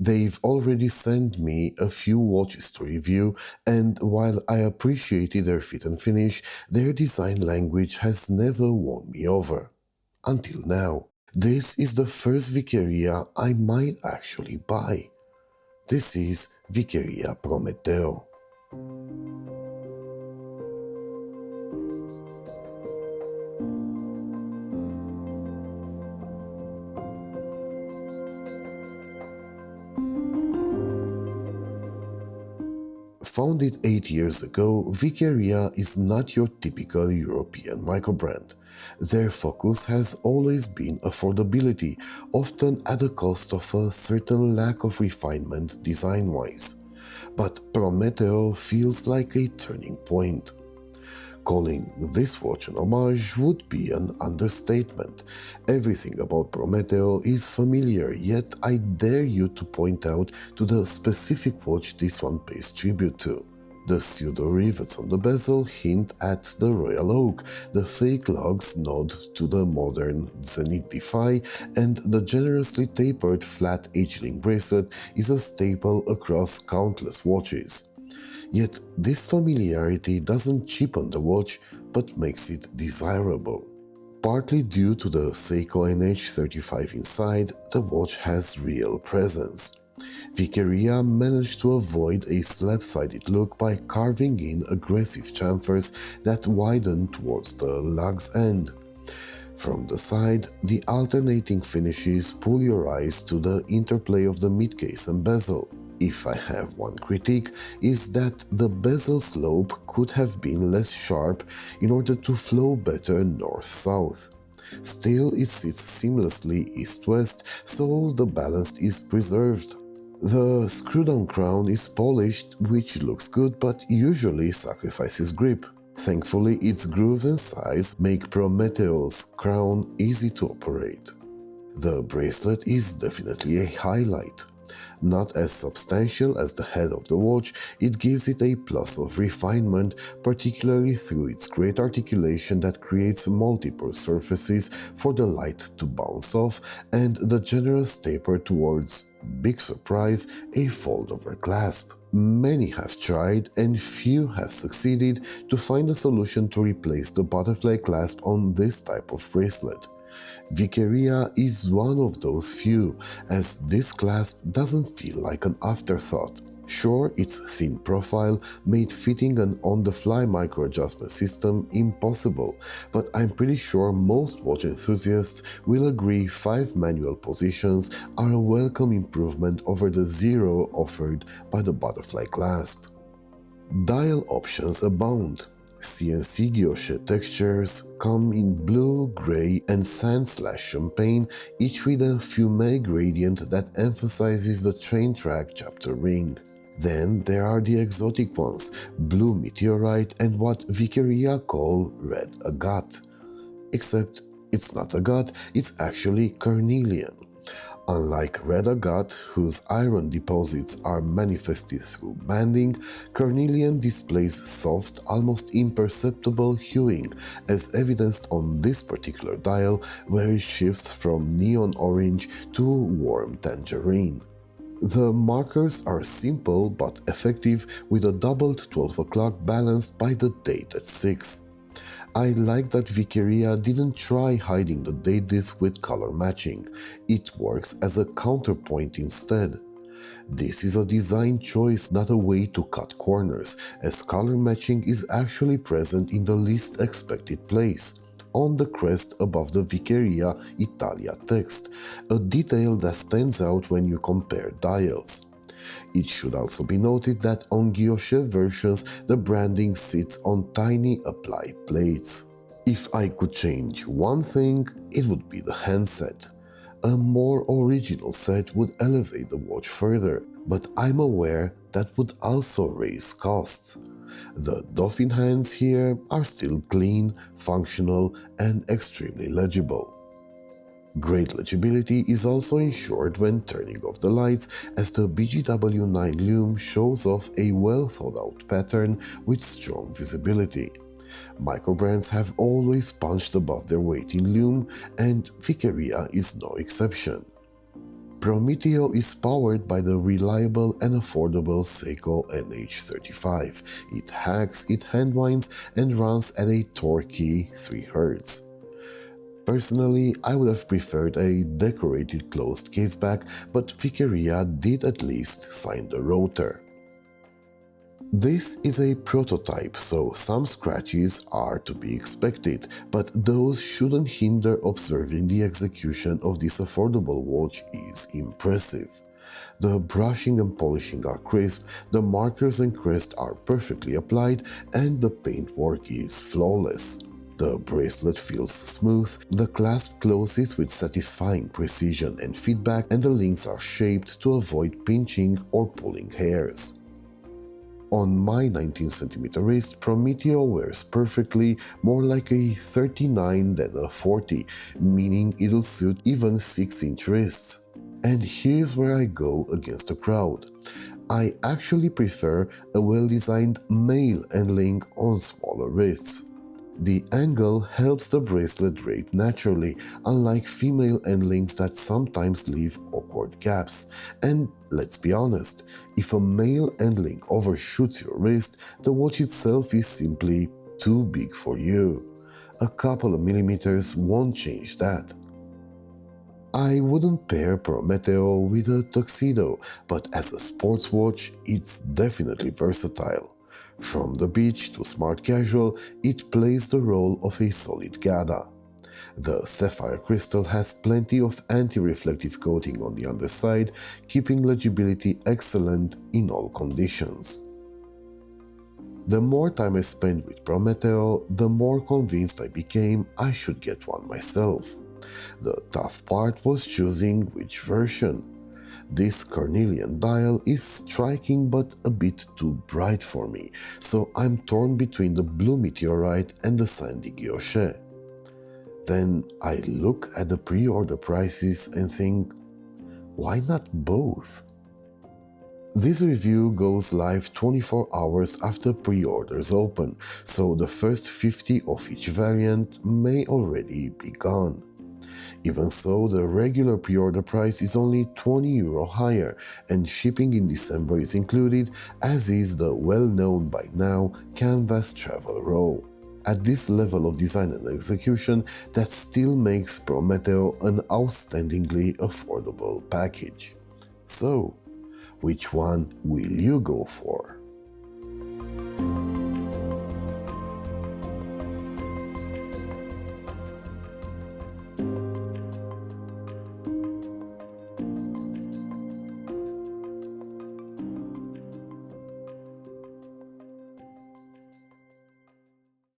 They've already sent me a few watches to review, and while I appreciated their fit and finish, their design language has never won me over. Until now. This is the first Viqueria I might actually buy. This is Viqueria Prometeo. Founded 8 years ago, Viqueria is not your typical European microbrand. Their focus has always been affordability, often at the cost of a certain lack of refinement design-wise. But Prometeo feels like a turning point. Calling this watch an homage would be an understatement. Everything about Prometeo is familiar, yet I dare you to point out to the specific watch this one pays tribute to. The pseudo-rivets on the bezel hint at the Royal Oak, the fake lugs nod to the modern Zenith Defy, and the generously tapered flat H-link bracelet is a staple across countless watches. Yet this familiarity doesn't cheapen the watch, but makes it desirable. Partly due to the Seiko NH35 inside, the watch has real presence. Viqueria managed to avoid a slab-sided look by carving in aggressive chamfers that widen towards the lug's end. From the side, the alternating finishes pull your eyes to the interplay of the midcase and bezel. If I have one critique, is that the bezel slope could have been less sharp in order to flow better north-south. Still, it sits seamlessly east-west, so the balance is preserved. The screw-down crown is polished, which looks good but usually sacrifices grip. Thankfully, its grooves and size make Prometeo's crown easy to operate. The bracelet is definitely a highlight. Not as substantial as the head of the watch, it gives it a plus of refinement, particularly through its great articulation that creates multiple surfaces for the light to bounce off, and the generous taper towards, big surprise, a fold-over clasp. Many have tried and few have succeeded to find a solution to replace the butterfly clasp on this type of bracelet. Viqueria is one of those few, as this clasp doesn't feel like an afterthought. Sure, its thin profile made fitting an on-the-fly micro-adjustment system impossible, but I'm pretty sure most watch enthusiasts will agree 5 manual positions are a welcome improvement over the 0 offered by the butterfly clasp. Dial options abound. CNC guilloche textures come in blue, grey and sand/champagne, each with a fumé gradient that emphasizes the train track chapter ring. Then there are the exotic ones, blue meteorite and what Viqueria call red agate. Except it's not agate, it's actually carnelian. Unlike red agate, whose iron deposits are manifested through banding, carnelian displays soft, almost imperceptible hueing, as evidenced on this particular dial, where it shifts from neon orange to warm tangerine. The markers are simple but effective, with a doubled 12 o'clock balanced by the date at 6. I like that Viqueria didn't try hiding the date disc with color matching. It works as a counterpoint instead. This is a design choice, not a way to cut corners, as color matching is actually present in the least expected place, on the crest above the Viqueria Italia text, a detail that stands out when you compare dials. It should also be noted that on guilloche versions the branding sits on tiny apply plates. If I could change one thing, it would be the handset. A more original set would elevate the watch further, but I'm aware that would also raise costs. The dolphin hands here are still clean, functional and extremely legible. Great legibility is also ensured when turning off the lights, as the BGW9 lume shows off a well-thought-out pattern with strong visibility. Microbrands have always punched above their weight in lume, and Viqueria is no exception. Prometeo is powered by the reliable and affordable Seiko NH35. It hacks, it handwinds, and runs at a torquey 3 Hz. Personally, I would have preferred a decorated closed caseback, but Viqueria did at least sign the rotor. This is a prototype, so some scratches are to be expected, but those shouldn't hinder observing the execution of this affordable watch is impressive. The brushing and polishing are crisp, the markers and crest are perfectly applied, and the paintwork is flawless. The bracelet feels smooth, the clasp closes with satisfying precision and feedback, and the links are shaped to avoid pinching or pulling hairs. On my 19cm wrist, Prometeo wears perfectly, more like a 39 than a 40, meaning it'll suit even 6-inch wrists. And here's where I go against the crowd. I actually prefer a well-designed male end link on smaller wrists. The angle helps the bracelet drape naturally, unlike female end links that sometimes leave awkward gaps. And let's be honest, if a male end link overshoots your wrist, the watch itself is simply too big for you. A couple of millimeters won't change that. I wouldn't pair Prometeo with a tuxedo, but as a sports watch, it's definitely versatile. From the beach to smart casual, it plays the role of a solid Gada. The sapphire crystal has plenty of anti-reflective coating on the underside, keeping legibility excellent in all conditions. The more time I spent with Prometeo, the more convinced I became I should get one myself. The tough part was choosing which version. This carnelian dial is striking but a bit too bright for me, so I'm torn between the blue meteorite and the sandy guilloche. Then I look at the pre-order prices and think, why not both? This review goes live 24 hours after pre-orders open, so the first 50 of each variant may already be gone. Even so, the regular pre-order price is only €20 higher, and shipping in December is included, as is the well-known by now Canvas Travel Row. At this level of design and execution, that still makes Prometeo an outstandingly affordable package. So, which one will you go for?